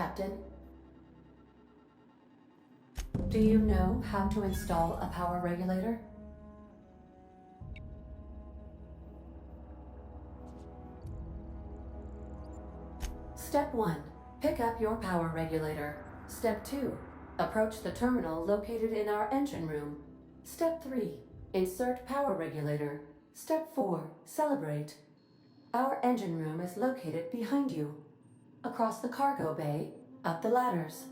Captain. Do you know how to install a power regulator? Step 1. Pick up your power regulator. Step 2. Approach the terminal located in our engine room. Step 3. Insert power regulator. Step 4. Celebrate. Our engine room is located behind you. Across the cargo bay, up the ladders.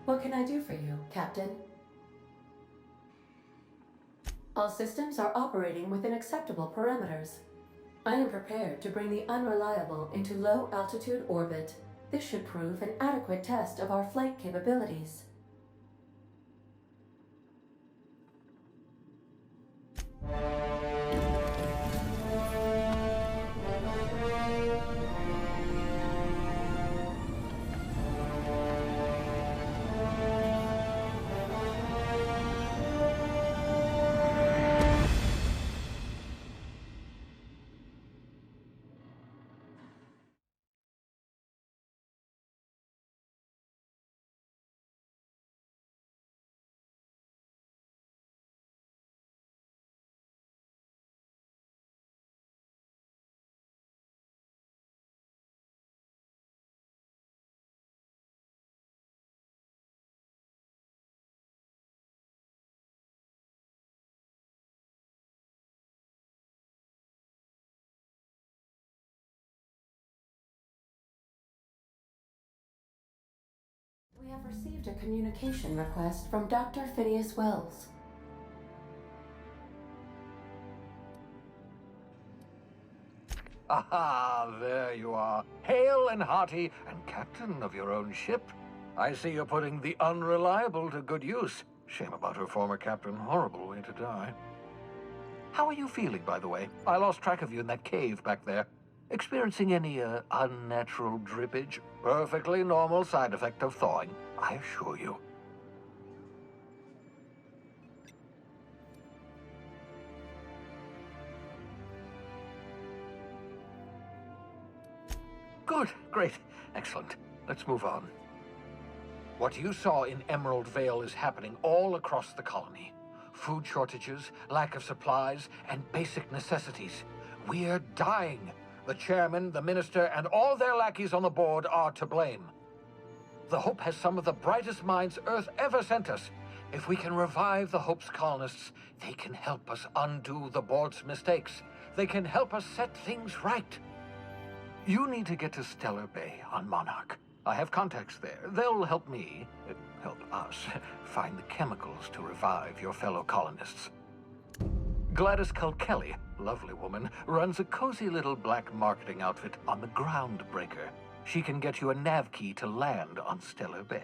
What can I do for you, Captain? All systems are operating within acceptable parameters. I am prepared to bring the unreliable into low-altitude orbit. This should prove an adequate test of our flight capabilities. We have received a communication request from Dr. Phineas Wells. Aha, there you are. Hale and hearty, and captain of your own ship. I see you're putting the unreliable to good use. Shame about her former captain. Horrible way to die. How are you feeling, by the way? I lost track of you in that cave back there. Experiencing any, unnatural drippage? Perfectly normal side effect of thawing, I assure you. Good, great, excellent. Let's move on. What you saw in Emerald Vale is happening all across the colony. Food shortages, lack of supplies, and basic necessities. We're dying. The chairman, the minister, and all their lackeys on the board are to blame. The Hope has some of the brightest minds Earth ever sent us. If we can revive the Hope's colonists, they can help us undo the board's mistakes. They can help us set things right. You need to get to Stellar Bay on Monarch. I have contacts there. They'll help me, help us, find the chemicals to revive your fellow colonists. Gladys Culkelly, lovely woman, runs a cozy little black marketing outfit on the Groundbreaker. She can get you a nav key to land on Stellar Bay.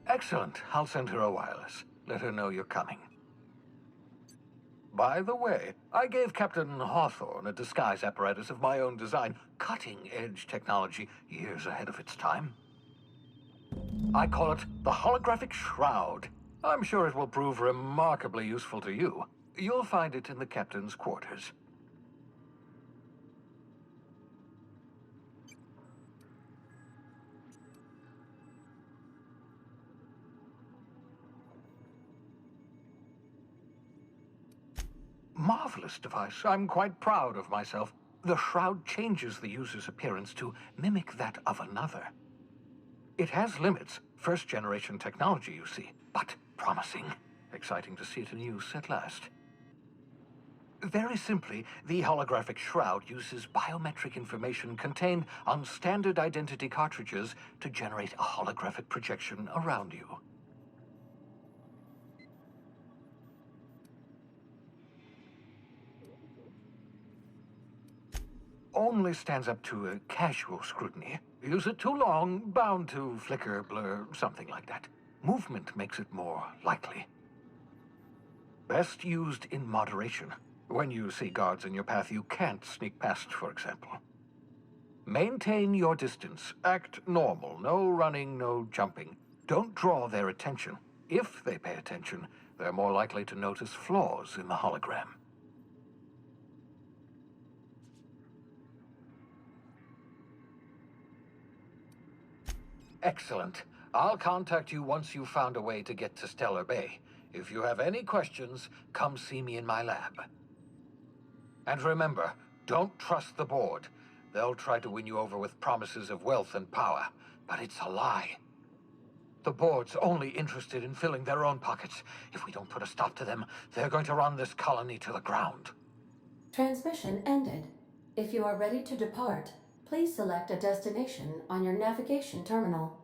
Excellent. I'll send her a wireless. Let her know you're coming. By the way, I gave Captain Hawthorne a disguise apparatus of my own design. Cutting-edge technology, years ahead of its time. I call it the holographic shroud. I'm sure it will prove remarkably useful to you. You'll find it in the captain's quarters. Marvelous device. I'm quite proud of myself. The shroud changes the user's appearance to mimic that of another. It has limits. First-generation technology, you see, but promising. Exciting to see it in use at last. Very simply, the holographic shroud uses biometric information contained on standard identity cartridges to generate a holographic projection around you. Only stands up to a casual scrutiny. Use it too long, bound to flicker, blur, something like that. Movement makes it more likely. Best used in moderation. When you see guards in your path you can't sneak past, for example. Maintain your distance. Act normal. No running, no jumping. Don't draw their attention. If they pay attention, they're more likely to notice flaws in the hologram. Excellent. I'll contact you once you've found a way to get to Stellar Bay. If you have any questions, come see me in my lab. And remember, don't trust the board. They'll try to win you over with promises of wealth and power, but it's a lie. The board's only interested in filling their own pockets. If we don't put a stop to them, they're going to run this colony to the ground. Transmission ended. If you are ready to depart, please select a destination on your navigation terminal.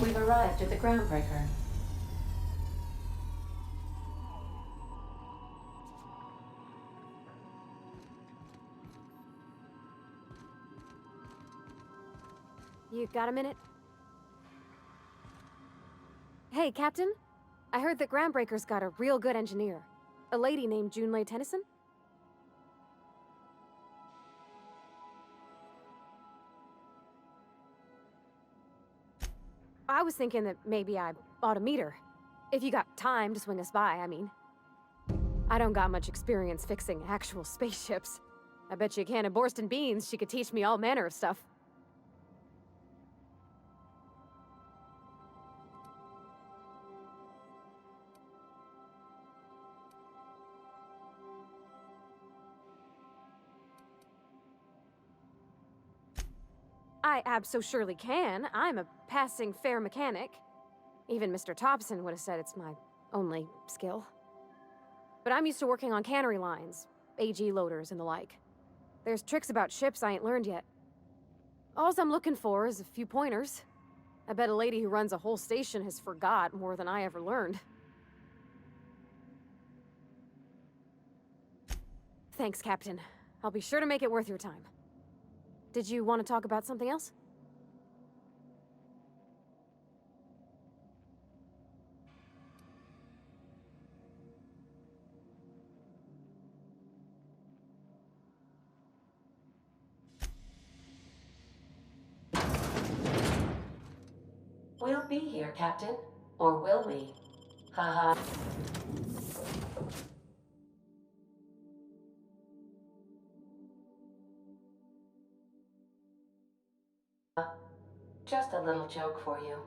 We've arrived at the groundbreaker. You got a minute? Hey, Captain. I heard that Groundbreaker's got a real good engineer. A lady named Junlei Tennyson? I was thinking that maybe I ought to meet her. If you got time to swing us by, I mean. I don't got much experience fixing actual spaceships. I bet you a can of Borston beans she could teach me all manner of stuff. I abso-surely can. I'm a passing fair mechanic. Even Mr. Thompson would have said it's my only skill. But I'm used to working on cannery lines, AG loaders and the like. There's tricks about ships I ain't learned yet. All I'm looking for is a few pointers. I bet a lady who runs a whole station has forgot more than I ever learned. Thanks, Captain. I'll be sure to make it worth your time. Did you want to talk about something else? We'll be here, Captain. Or will we? Haha. Just a little joke for you.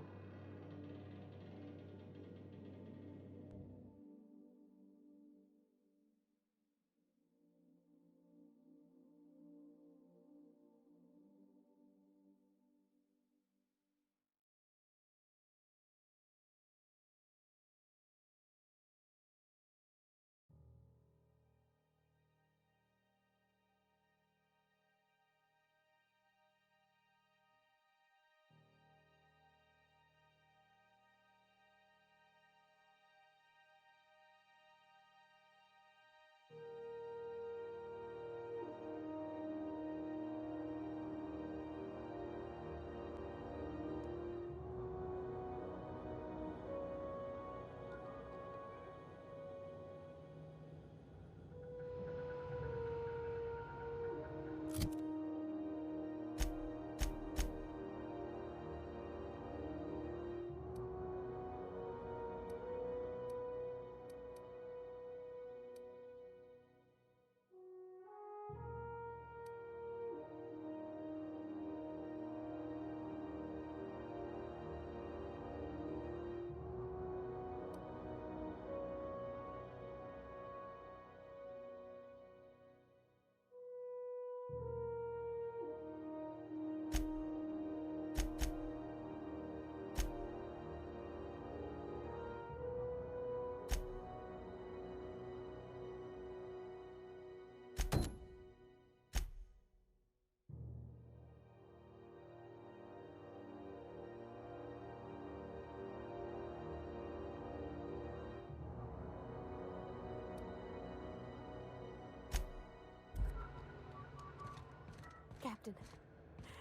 Captain.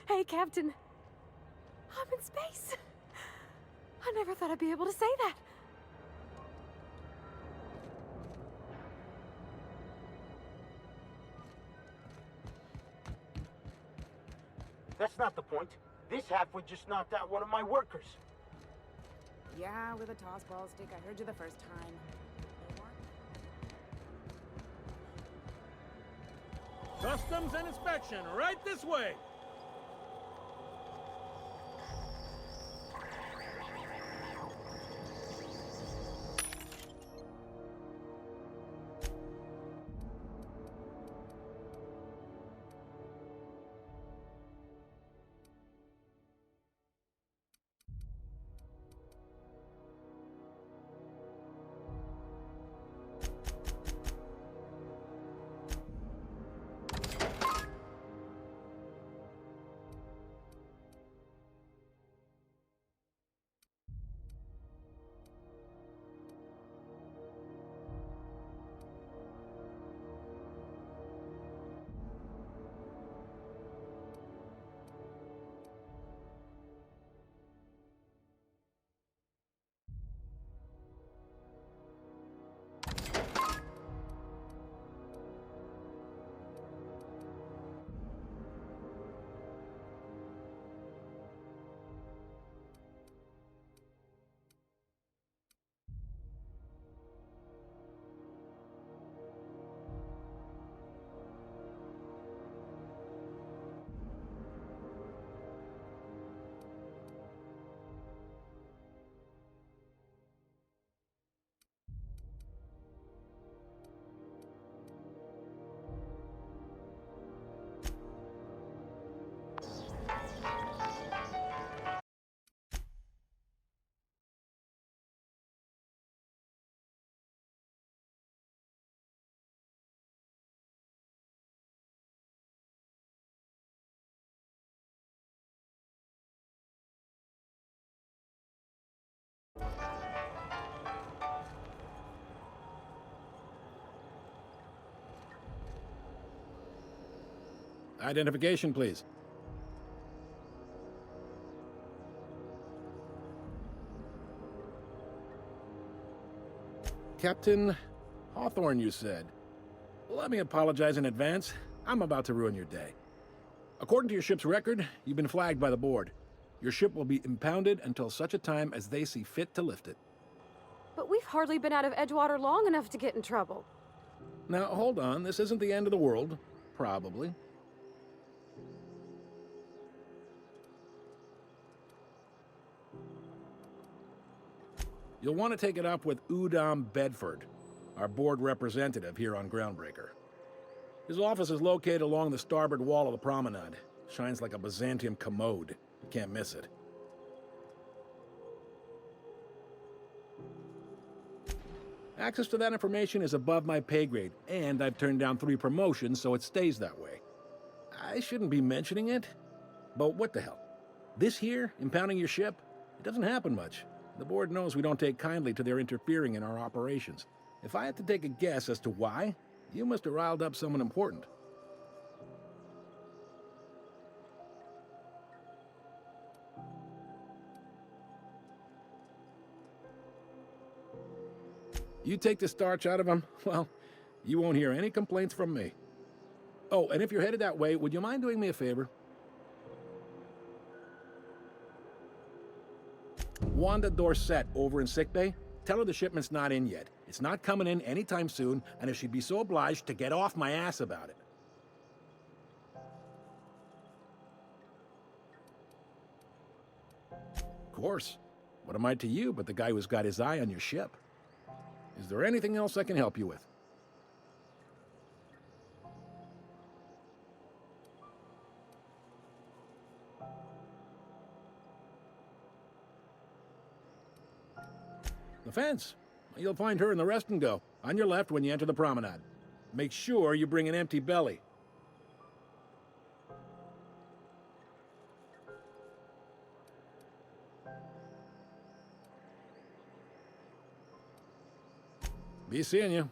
Hey, Captain. I'm in space. I never thought I'd be able to say that. That's not the point. This halfwit just knocked out one of my workers. Yeah, with a tossball stick. I heard you the first time. Customs and inspection, right this way! Identification, please. Captain Hawthorne, you said. Let me apologize in advance. I'm about to ruin your day. According to your ship's record, you've been flagged by the board. Your ship will be impounded until such a time as they see fit to lift it. But we've hardly been out of Edgewater long enough to get in trouble. Now, hold on. This isn't the end of the world. Probably. You'll want to take it up with Udom Bedford, our board representative here on Groundbreaker. His office is located along the starboard wall of the promenade. Shines like a Byzantium commode. You can't miss it. Access to that information is above my pay grade, and I've turned down 3 promotions, so it stays that way. I shouldn't be mentioning it, but what the hell? This here, impounding your ship, it doesn't happen much. The board knows we don't take kindly to their interfering in our operations. If I had to take a guess as to why, you must have riled up someone important. You take the starch out of them, well, you won't hear any complaints from me. Oh, and if you're headed that way, would you mind doing me a favor? Wanda Dorset over in sickbay, tell her the shipment's not in yet. It's not coming in anytime soon, and if she'd be so obliged to get off my ass about it. Of course. What am I to you but the guy who's got his eye on your ship? Is there anything else I can help you with? The fence. You'll find her in the rest and go, on your left when you enter the promenade. Make sure you bring an empty belly. Be seeing you.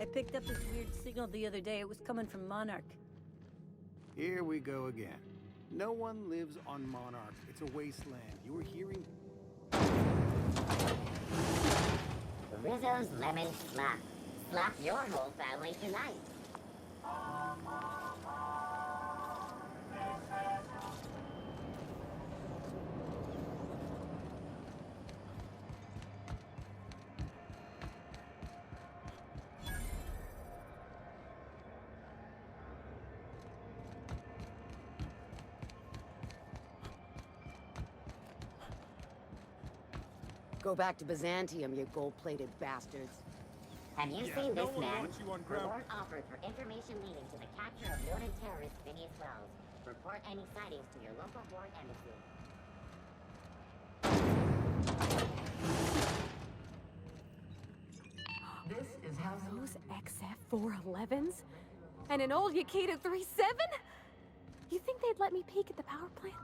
I picked up this weird signal the other day. It was coming from Monarch. Here we go again. No one lives on Monarch. It's a wasteland. You were hearing... Rizzo's Lemon Slap. Slap your whole family tonight. Go back to Byzantium, you gold-plated bastards. Have you seen this man? wants you on ground. Reward offered for information leading to the capture of noted terrorist Phineas Wells. Report any sightings to your local board embassy. This is House... Those XF-411s? And an old Yakita 3-7? You think they'd let me peek at the power plant?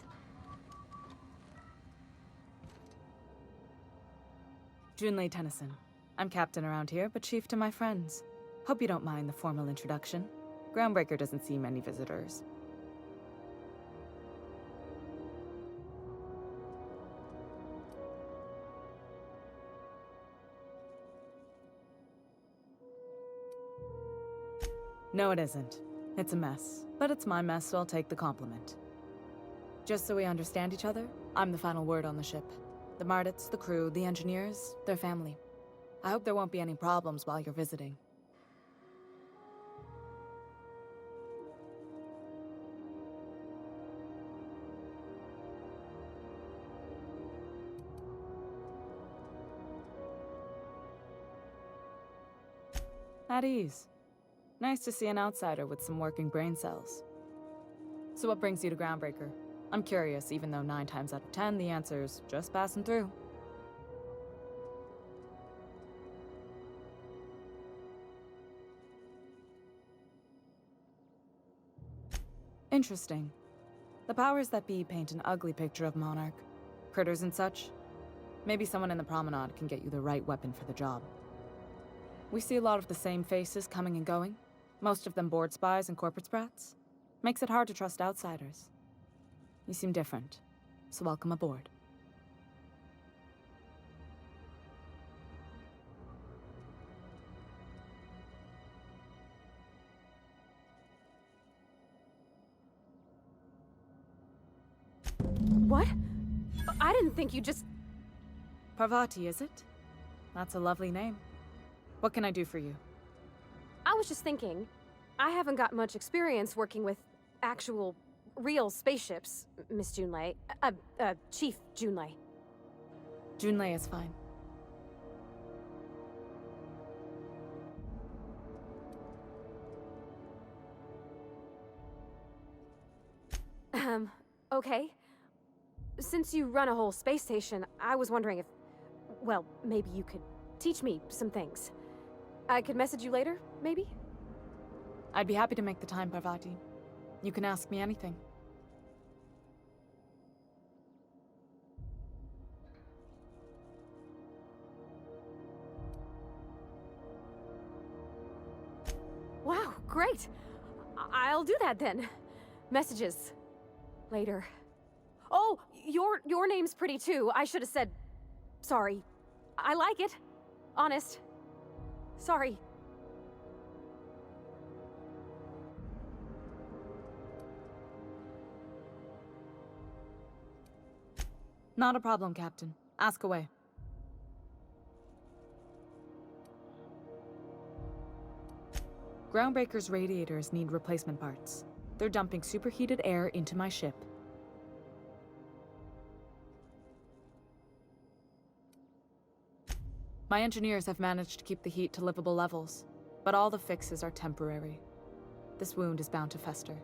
Junlei Tennyson. I'm captain around here, but chief to my friends. Hope you don't mind the formal introduction. Groundbreaker doesn't see many visitors. No, it isn't. It's a mess. But it's my mess, so I'll take the compliment. Just so we understand each other, I'm the final word on the ship. The Mardits, the crew, the engineers, their family. I hope there won't be any problems while you're visiting. At ease. Nice to see an outsider with some working brain cells. So what brings you to Groundbreaker? I'm curious, even though 9 times out of 10, the answer's just passing through. Interesting. The powers that be paint an ugly picture of Monarch. Critters and such. Maybe someone in the promenade can get you the right weapon for the job. We see a lot of the same faces coming and going, most of them board spies and corporate sprats. Makes it hard to trust outsiders. You seem different, so welcome aboard. What? I didn't think you just... Parvati, is it? That's a lovely name. What can I do for you? I was just thinking, I haven't got much experience working with actual, real spaceships, Miss Junlei. Chief Junlei. Junlei is fine. Okay. Since you run a whole space station, I was wondering if... Well, maybe you could teach me some things. I could message you later, maybe? I'd be happy to make the time, Parvati. You can ask me anything. Wow, great! I'll do that then. Messages. Later. Oh, your name's pretty too. I should have said... Sorry. I like it. Honest. Sorry. Not a problem, Captain. Ask away. Groundbreaker's radiators need replacement parts. They're dumping superheated air into my ship. My engineers have managed to keep the heat to livable levels, but all the fixes are temporary. This wound is bound to fester.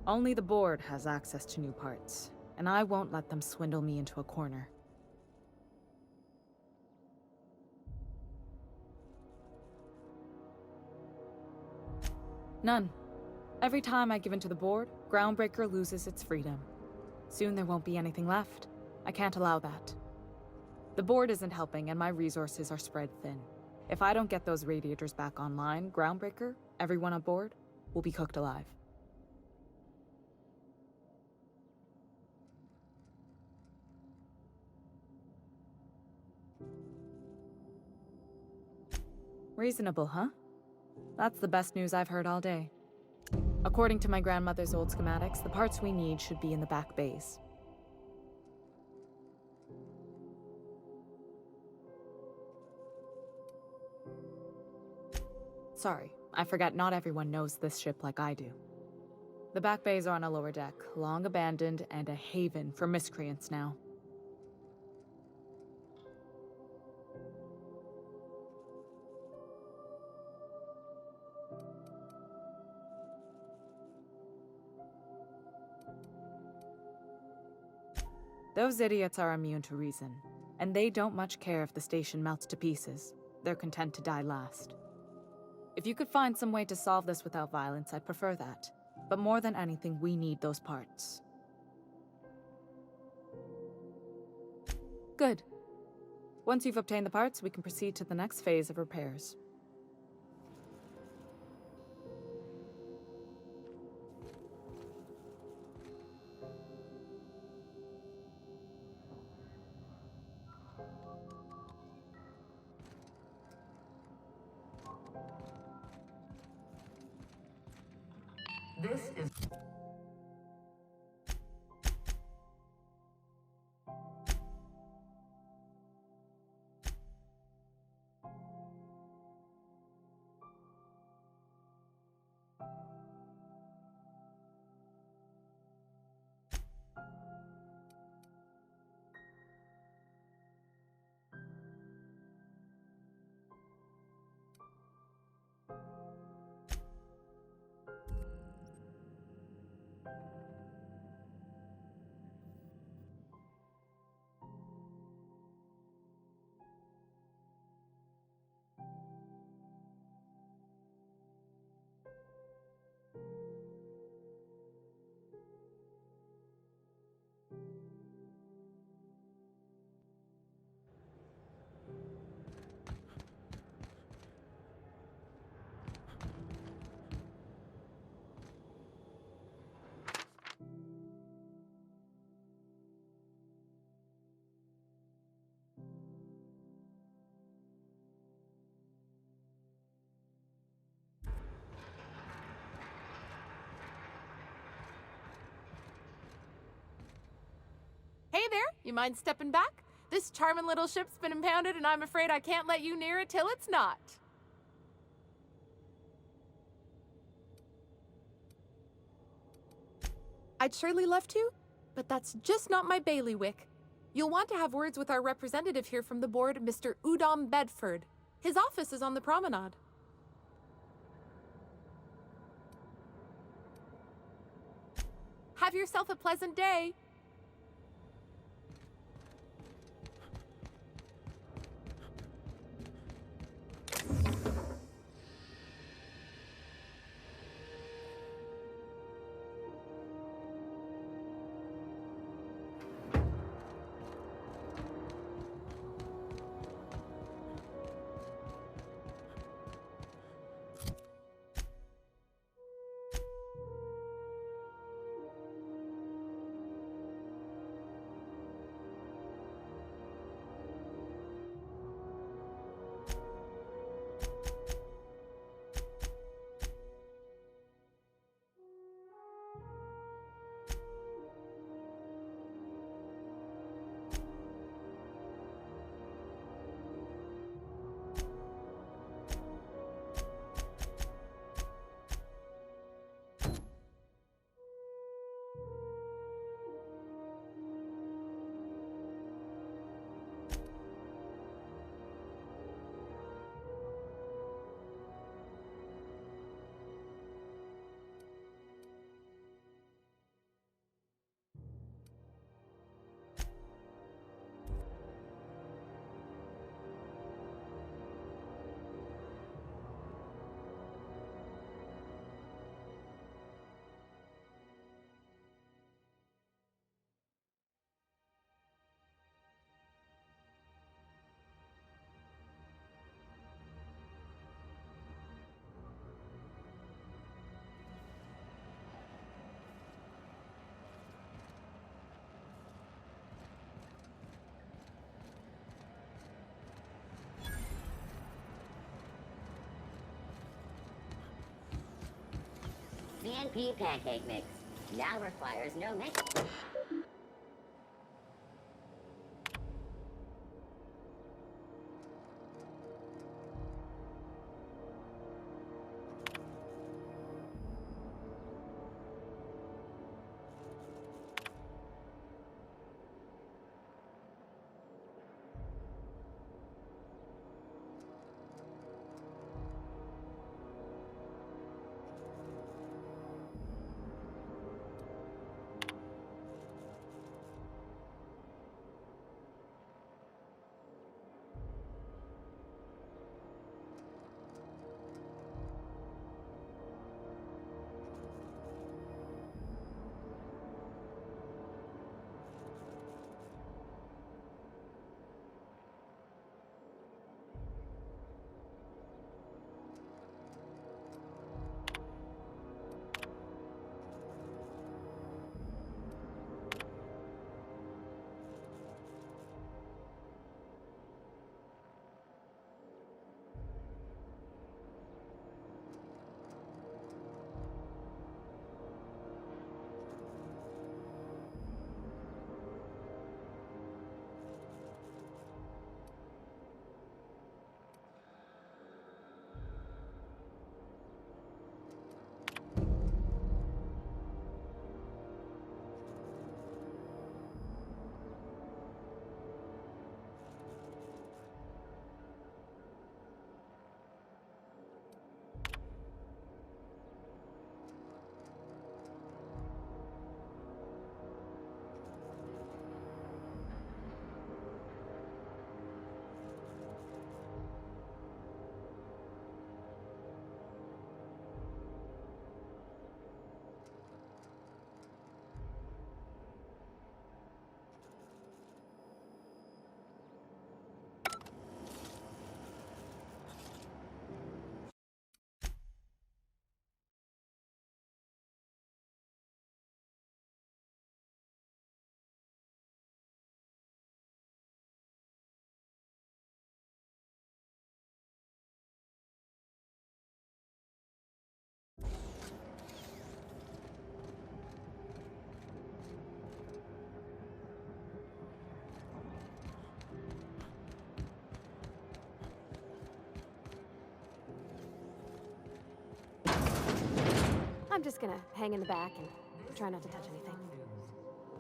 Only the board has access to new parts, and I won't let them swindle me into a corner. None. Every time I give in to the board, Groundbreaker loses its freedom. Soon there won't be anything left. I can't allow that. The board isn't helping, and my resources are spread thin. If I don't get those radiators back online, Groundbreaker, everyone on board, will be cooked alive. Reasonable, huh? That's the best news I've heard all day. According to my grandmother's old schematics, the parts we need should be in the back bays. Sorry, I forgot not everyone knows this ship like I do. The back bays are on a lower deck, long abandoned and a haven for miscreants now. Those idiots are immune to reason, and they don't much care if the station melts to pieces. They're content to die last. If you could find some way to solve this without violence, I'd prefer that. But more than anything, we need those parts. Good. Once you've obtained the parts, we can proceed to the next phase of repairs. This is... there, you mind stepping back? This charming little ship's been impounded, and I'm afraid I can't let you near it till it's not. I'd surely love to, but that's just not my bailiwick. You'll want to have words with our representative here from the board, Mr. Udom Bedford. His office is on the promenade. Have yourself a pleasant day. CNP pancake mix now requires no mix. just gonna hang in the back and try not to touch anything.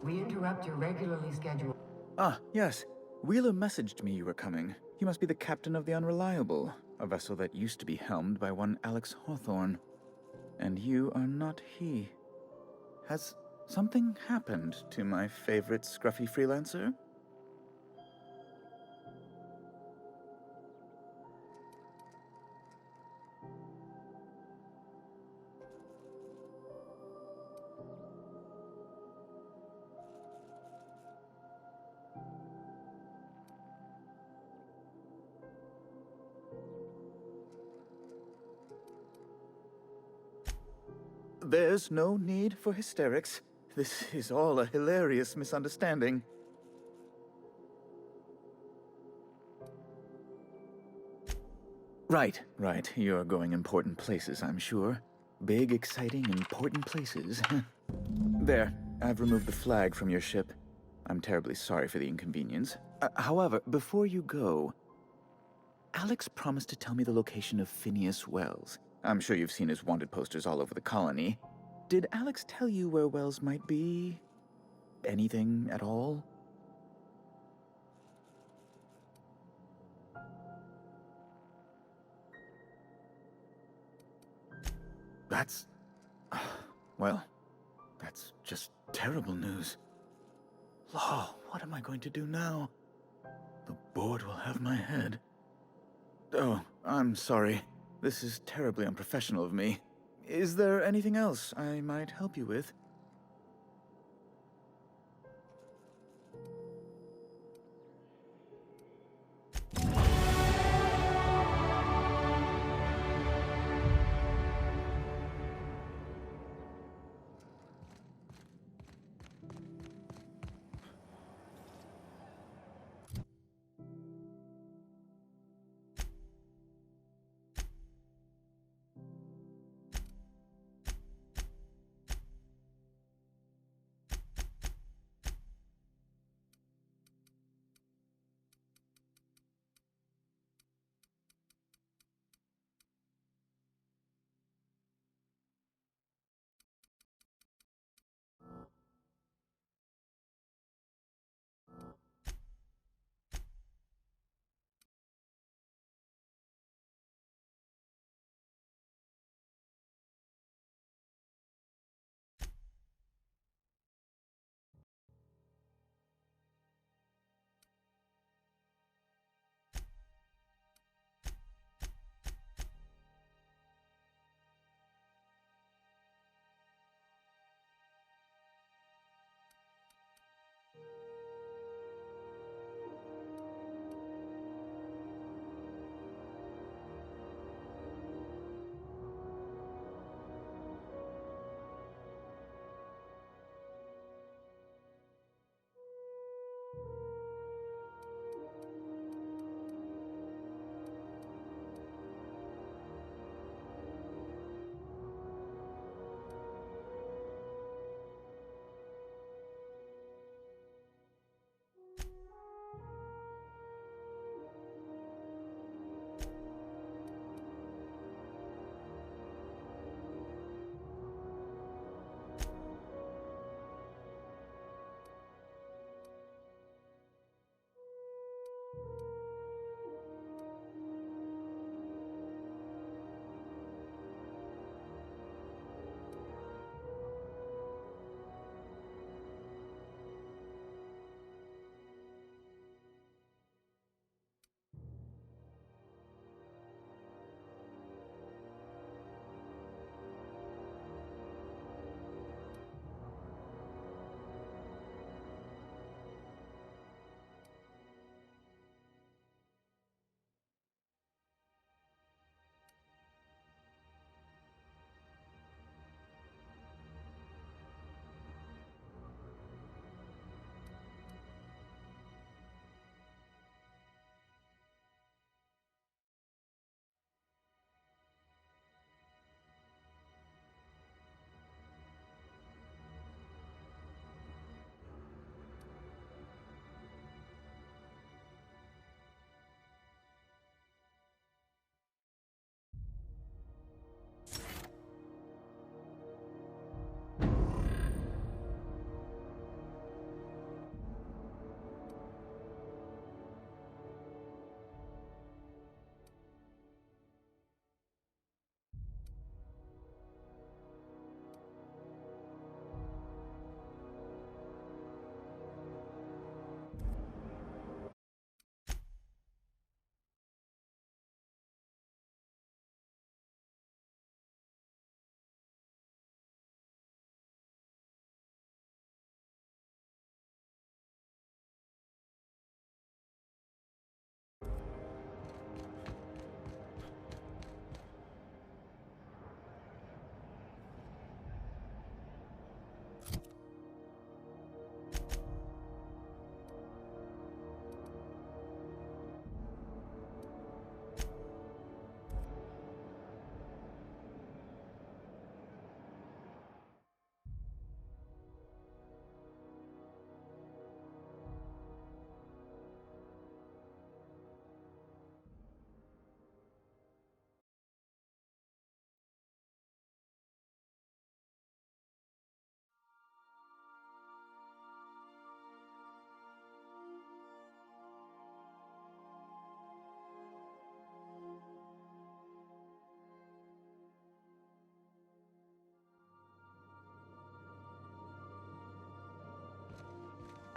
We interrupt your regularly scheduled... Ah, yes. Wheeler messaged me you were coming. He must be the captain of the Unreliable, a vessel that used to be helmed by one Alex Hawthorne. And you are not he. Has something happened to my favorite scruffy freelancer? There's no need for hysterics. This is all a hilarious misunderstanding. Right. You're going important places, I'm sure. Big, exciting, important places. There, I've removed the flag from your ship. I'm terribly sorry for the inconvenience. However, before you go, Alex promised to tell me the location of Phineas Wells. I'm sure you've seen his wanted posters all over the colony. Did Alex tell you where Wells might be? Anything at all? That's... well, that's just terrible news. Law, what am I going to do now? The board will have my head. Oh, I'm sorry. This is terribly unprofessional of me. Is there anything else I might help you with?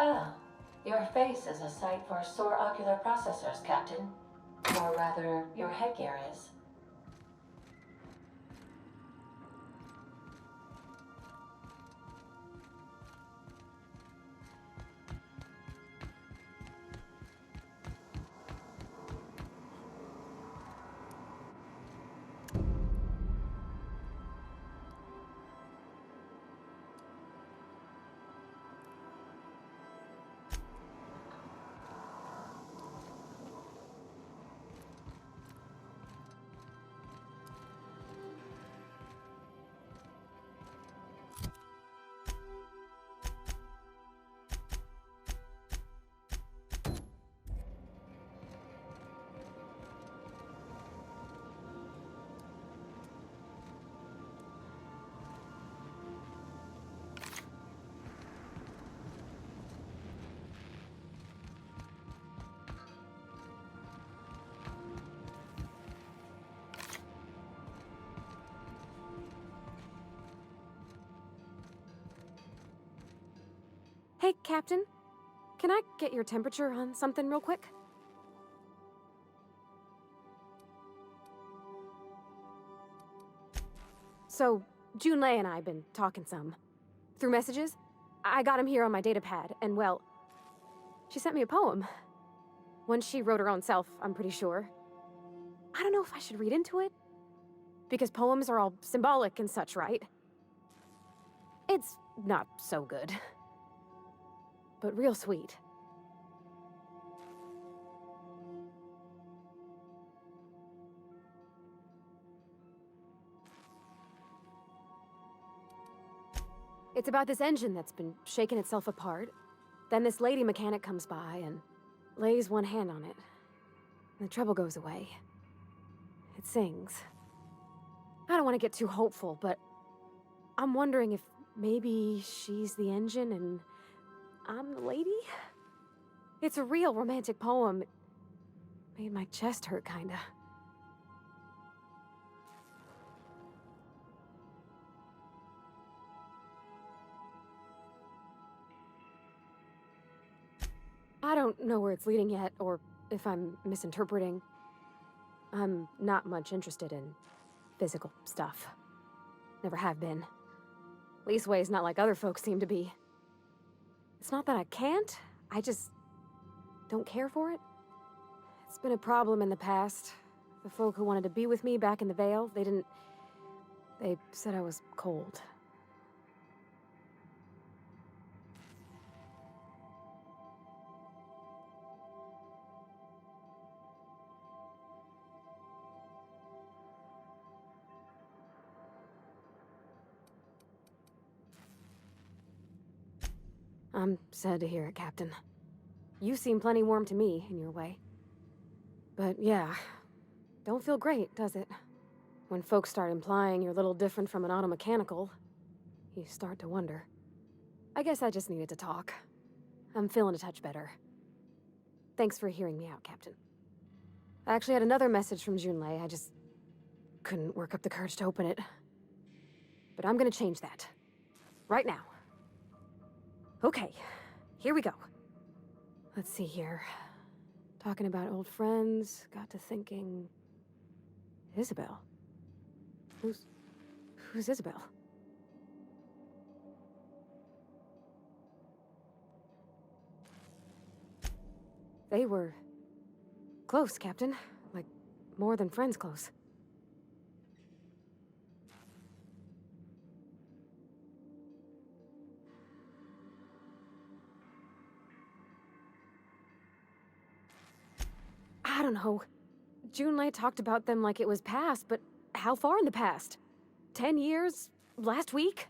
Ah, your face is a sight for sore ocular processors, Captain. Or rather, your headgear is. Hey, Captain. Can I get your temperature on something real quick? So, Junlei and I have been talking some. Through messages. I got him here on my datapad, and well, she sent me a poem. One she wrote her own self, I'm pretty sure. I don't know if I should read into it. Because poems are all symbolic and such, right? It's not so good. But real sweet. It's about this engine that's been shaking itself apart. Then this lady mechanic comes by and lays one hand on it. And the trouble goes away. It sings. I don't want to get too hopeful, but I'm wondering if maybe she's the engine and I'm the lady? It's a real romantic poem. It made my chest hurt, kinda. I don't know where it's leading yet, or if I'm misinterpreting. I'm not much interested in physical stuff. Never have been. Leastways, not like other folks seem to be. It's not that I can't, I just don't care for it. It's been a problem in the past. The folk who wanted to be with me back in the Vale, they said I was cold. I'm sad to hear it, Captain. You seem plenty warm to me, in your way. But yeah, don't feel great, does it? When folks start implying you're a little different from an automechanical, you start to wonder. I guess I just needed to talk. I'm feeling a touch better. Thanks for hearing me out, Captain. I actually had another message from Junlei, I just couldn't work up the courage to open it. But I'm gonna change that. Right now. Okay, here we go. Let's see here. Talking about old friends, got to thinking... Isabel? Who's Isabel? They were... close, Captain. Like, more than friends close. I don't know. Junlei talked about them like it was past, but how far in the past? 10 years? Last week?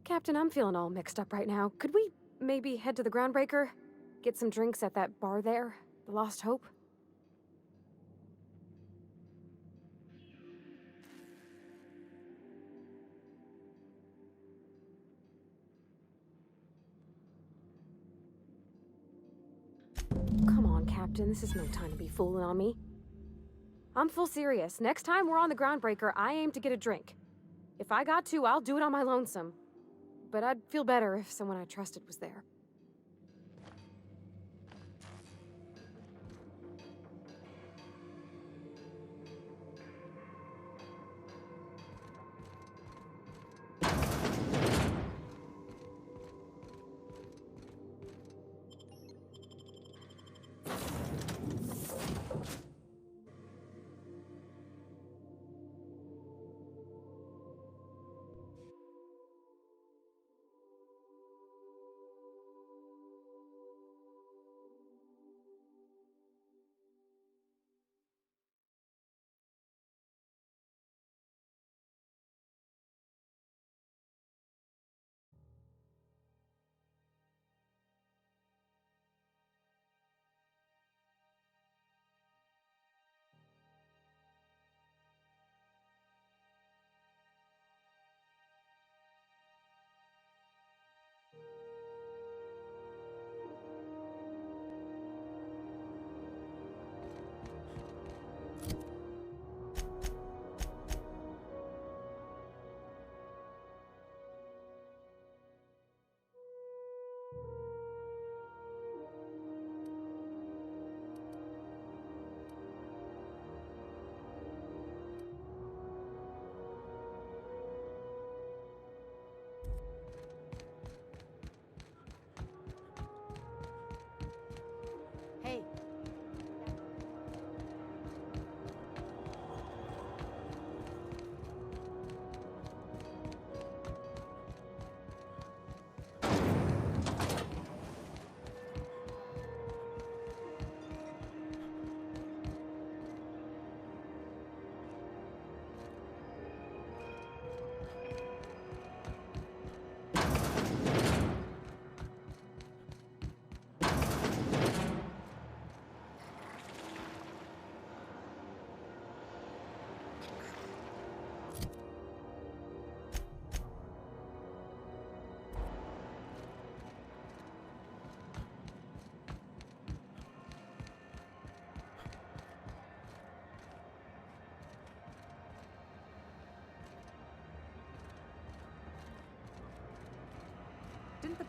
Captain, I'm feeling all mixed up right now. Could we maybe head to the Groundbreaker? Get some drinks at that bar there? The Lost Hope? Come on, Captain. This is no time to be fooling on me. I'm full serious. Next time we're on the Groundbreaker, I aim to get a drink. If I got to, I'll do it on my lonesome. But I'd feel better if someone I trusted was there.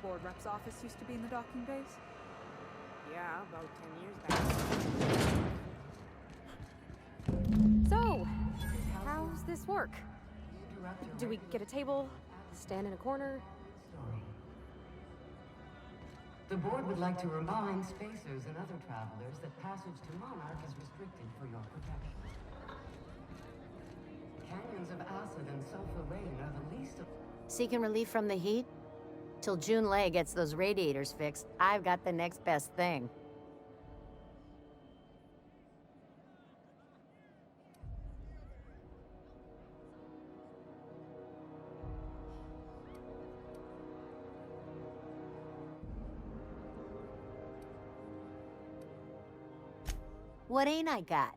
board rep's office used to be in the docking bays? Yeah, about 10 years back. So, how's this work? Do we get a table, stand in a corner? The board would like to remind spacers and other travelers that passage to Monarch is restricted for your protection. Canyons of acid and sulfur rain are the least of... Seeking relief from the heat? Till June Lay gets those radiators fixed, I've got the next best thing. What ain't I got?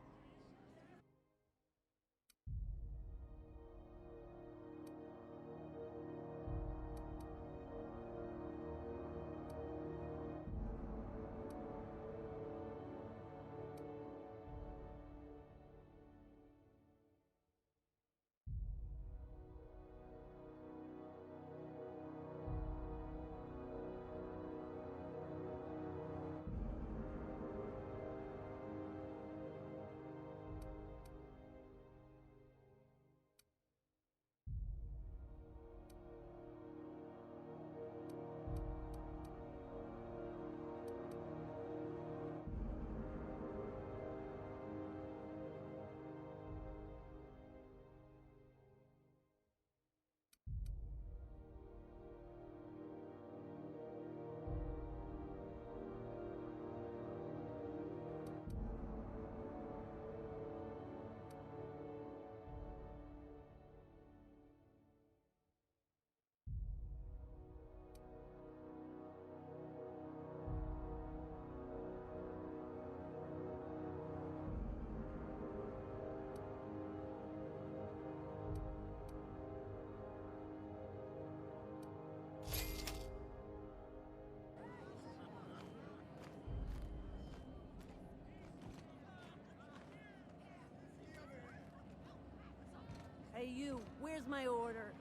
Hey you, where's my order?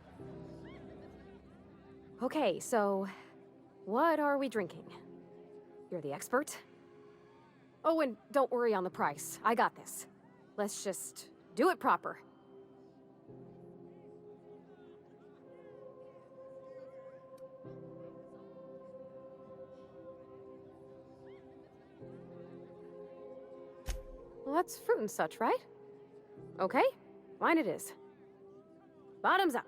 Okay, so what are we drinking? You're the expert. Oh, and don't worry on the price. I got this. Let's just do it proper. Well, that's fruit and such, right? Okay, wine it is. Bottoms up.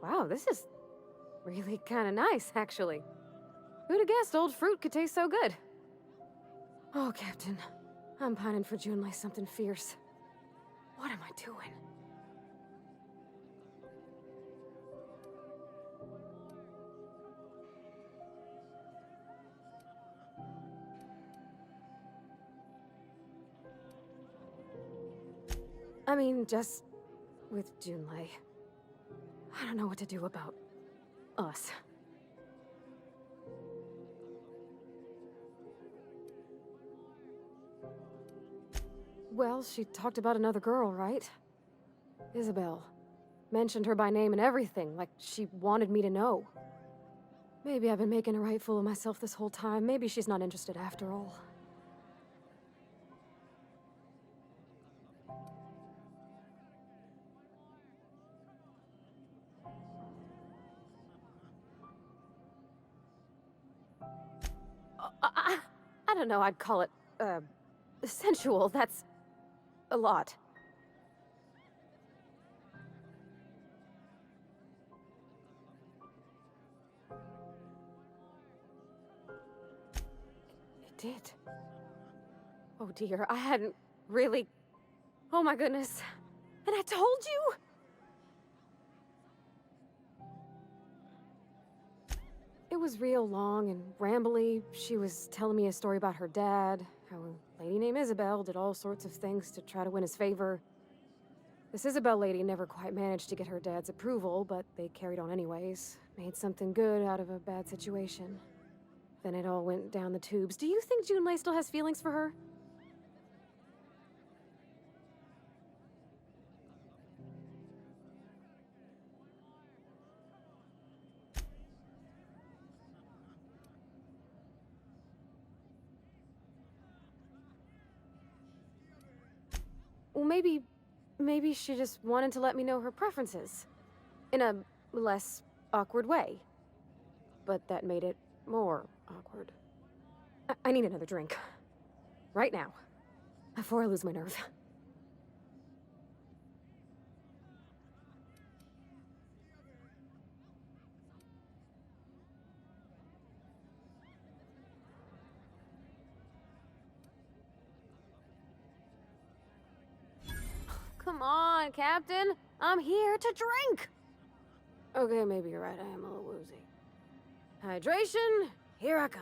Wow, this is really kind of nice, actually. Who'd have guessed old fruit could taste so good? Oh, Captain. I'm pining for June like something fierce. What am I doing? I mean, just with Junlei. I don't know what to do about us. Well, she talked about another girl, right? Isabel. Mentioned her by name and everything, like she wanted me to know. Maybe I've been making a right fool of myself this whole time. Maybe she's not interested after all. I don't know, I'd call it, sensual. That's a lot. It did. Oh dear, I hadn't really... Oh my goodness. And I told you? It was real long and rambly. She was telling me a story about her dad, how a lady named Isabel did all sorts of things to try to win his favor. This Isabel lady never quite managed to get her dad's approval, but they carried on anyways. Made something good out of a bad situation. Then it all went down the tubes. Do you think Junlei still has feelings for her? maybe she just wanted to let me know her preferences. In a less awkward way. But that made it more awkward. I need another drink. Right now. Before I lose my nerve. Come on, Captain. I'm here to drink. Okay, maybe you're right. I am a little woozy. Hydration, here I come.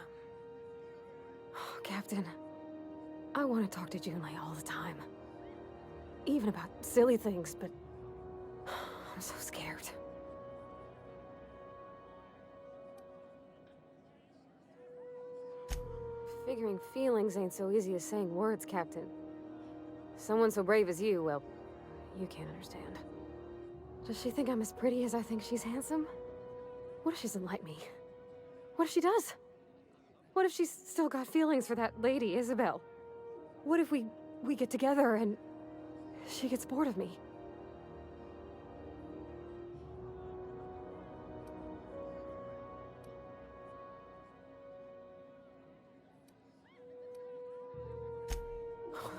Oh, Captain, I want to talk to Junlei all the time. Even about silly things, but I'm so scared. Figuring feelings ain't so easy as saying words, Captain. Someone so brave as you, well, you can't understand. Does she think I'm as pretty as I think she's handsome? What if she doesn't like me? What if she does? What if she's still got feelings for that lady, Isabel? What if we get together and she gets bored of me?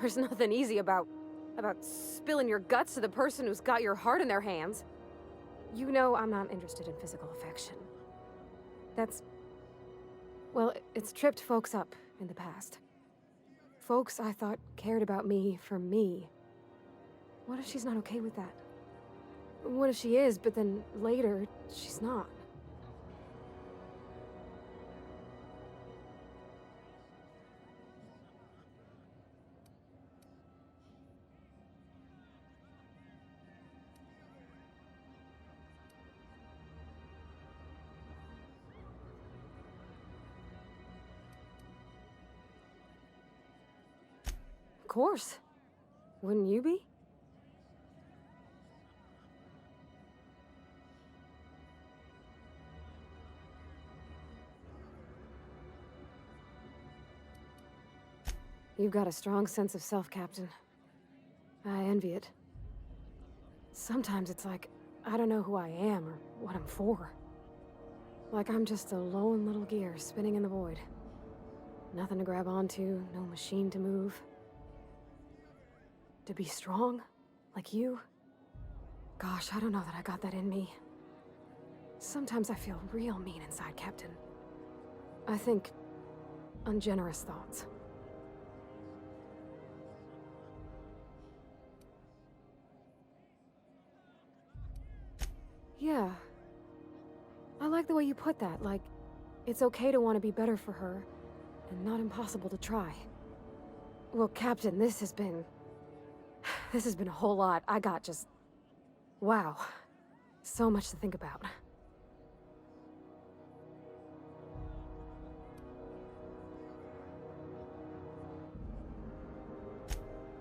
There's nothing easy about spilling your guts to the person who's got your heart in their hands. You know I'm not interested in physical affection. Well, it's tripped folks up in the past. Folks I thought cared about me for me. What if she's not okay with that? What if she is, but then later, she's not? Of course. Wouldn't you be? You've got a strong sense of self, Captain. I envy it. Sometimes it's like, I don't know who I am or what I'm for. Like I'm just a lone little gear spinning in the void. Nothing to grab onto, no machine to move. To be strong, like you? Gosh, I don't know that I got that in me. Sometimes I feel real mean inside, Captain. I think ungenerous thoughts. Yeah. I like the way you put that, like, it's okay to want to be better for her, and not impossible to try. Well, Captain, this has been a whole lot. I got just... wow. So much to think about.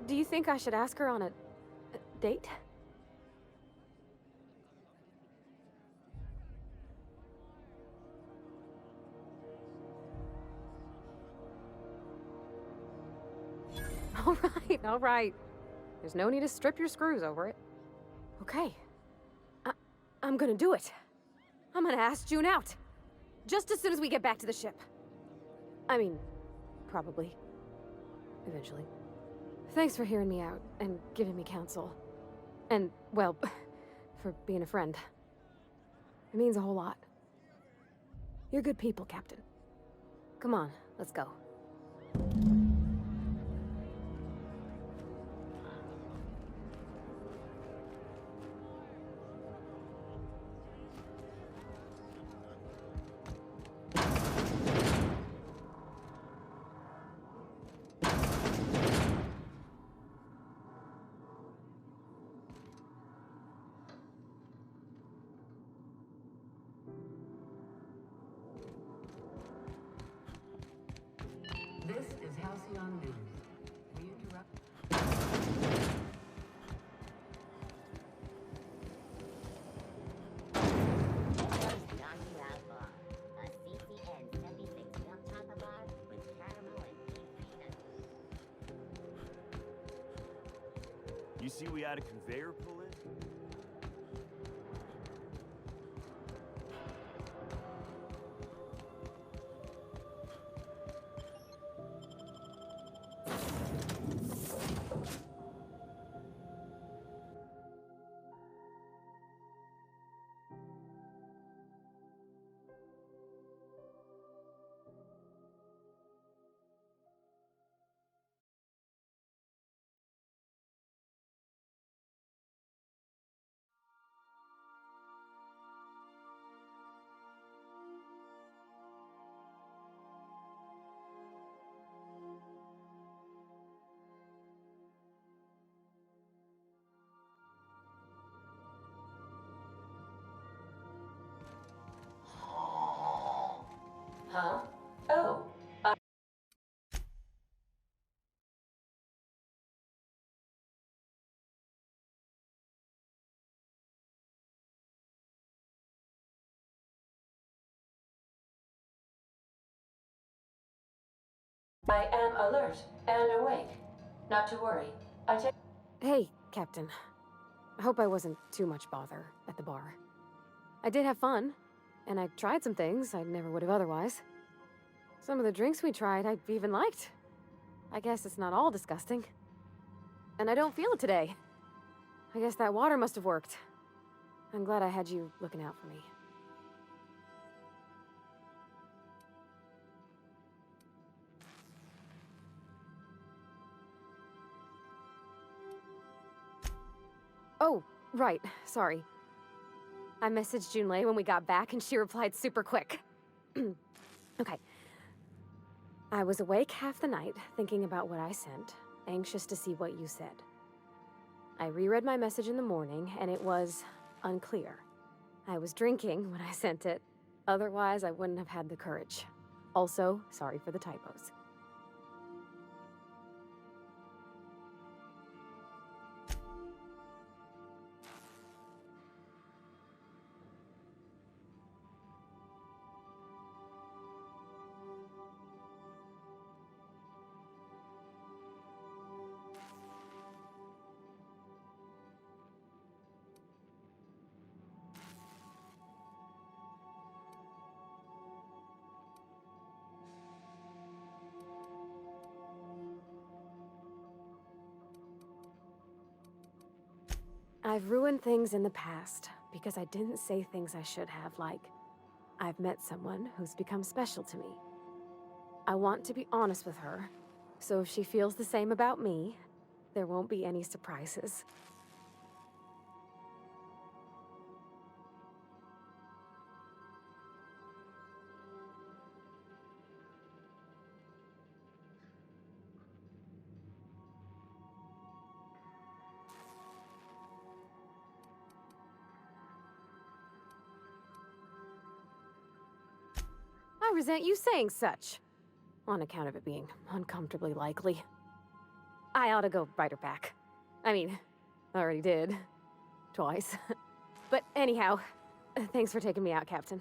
Do you think I should ask her on a date? All right. There's no need to strip your screws over it. Okay. I'm gonna do it. I'm gonna ask June out. Just as soon as we get back to the ship. I mean, probably. Eventually. Thanks for hearing me out and giving me counsel. And, well, for being a friend. It means a whole lot. You're good people, Captain. Come on, let's go. This is Halcyon News. We interrupt. A CCN 76 milk chocolate bar with caramel and cheese peanut. You see we had a conveyor pull in? Huh? Oh, I am alert and awake. Not to worry. I take. Hey, Captain. I hope I wasn't too much bother at the bar. I did have fun, and I tried some things I never would have otherwise. Some of the drinks we tried I even liked. I guess it's not all disgusting. And I don't feel it today. I guess that water must have worked. I'm glad I had you looking out for me. Oh, right. Sorry. I messaged Junlei when we got back and she replied super quick. Okay. I was awake half the night, thinking about what I sent, anxious to see what you said. I reread my message in the morning, and it was unclear. I was drinking when I sent it. Otherwise, I wouldn't have had the courage. Also, sorry for the typos. I've ruined things in the past because I didn't say things I should have, like, I've met someone who's become special to me. I want to be honest with her, so if she feels the same about me, there won't be any surprises. I resent you saying such, on account of it being uncomfortably likely. I ought to go write her back. I mean, I already did. Twice. But anyhow, thanks for taking me out, Captain.